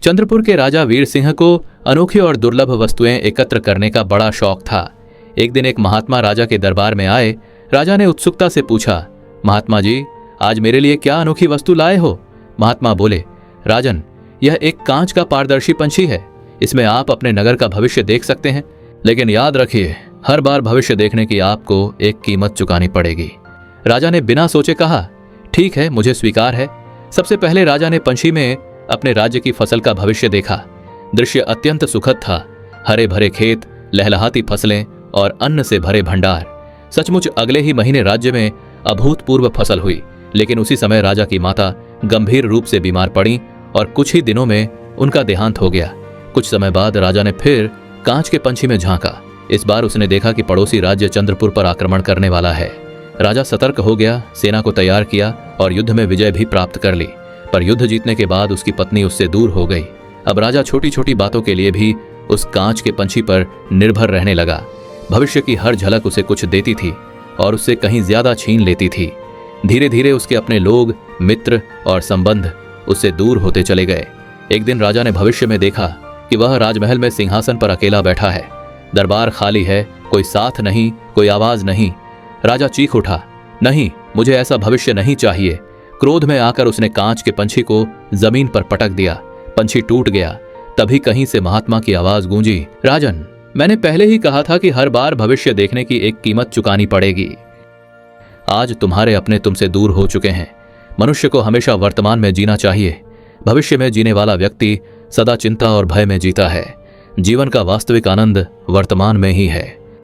चंद्रपुर के राजा वीर सिंह को अनोखी और दुर्लभ वस्तुएं एकत्र करने का बड़ा शौक था। एक दिन एक महात्मा राजा के दरबार में आए। राजा ने उत्सुकता से पूछा, महात्मा जी, आज मेरे लिए क्या अनोखी वस्तु लाए हो? महात्मा बोले, राजन, यह एक कांच का पारदर्शी पंछी है। इसमें आप अपने नगर का भविष्य देख सकते हैं, लेकिन याद रखिए, हर बार भविष्य देखने की आपको एक कीमत चुकानी पड़ेगी। राजा ने बिना सोचे कहा, ठीक है, मुझे स्वीकार है। सबसे पहले राजा ने पंछी में अपने राज्य की फसल का भविष्य देखा। दृश्य अत्यंत सुखद था। हरे भरे खेत, लहलहाती फसलें और अन्न से भरे भंडार। सचमुच अगले ही महीने राज्य में अभूतपूर्व फसल हुई। लेकिन उसी समय राजा की माता गंभीर रूप से बीमार पड़ी और कुछ ही दिनों में उनका देहांत हो गया। कुछ समय बाद राजा ने फिर कांच के पंछी में झांका। इस बार उसने देखा कि पड़ोसी राज्य चंद्रपुर पर आक्रमण करने वाला है। राजा सतर्क हो गया, सेना को तैयार किया और युद्ध में विजय भी प्राप्त कर ली। पर युद्ध जीतने के बाद उसकी पत्नी उससे दूर हो गई। अब राजा छोटी छोटी बातों के लिए भी उस कांच के पंछी पर निर्भर रहने लगा। भविष्य की हर झलक उसे कुछ देती थी और उससे कहीं ज्यादा छीन लेती थी। धीरे धीरे उसके अपने लोग, मित्र और संबंध उससे दूर होते चले गए। एक दिन राजा ने भविष्य में देखा कि वह राजमहल में सिंहासन पर अकेला बैठा है। दरबार खाली है, कोई साथ नहीं, कोई आवाज नहीं। राजा चीख उठा, नहीं, मुझे ऐसा भविष्य नहीं चाहिए। क्रोध में आकर उसने कांच के पंछी को जमीन पर पटक दिया। पंछी टूट गया। तभी कहीं से महात्मा की आवाज गूंजी, राजन, मैंने पहले ही कहा था कि हर बार भविष्य देखने की एक कीमत चुकानी पड़ेगी। आज तुम्हारे अपने तुमसे दूर हो चुके हैं। मनुष्य को हमेशा वर्तमान में जीना चाहिए। भविष्य में जीने वाला व्यक्ति सदा चिंता और भय में जीता है। जीवन का वास्तविक आनंद वर्तमान में ही है।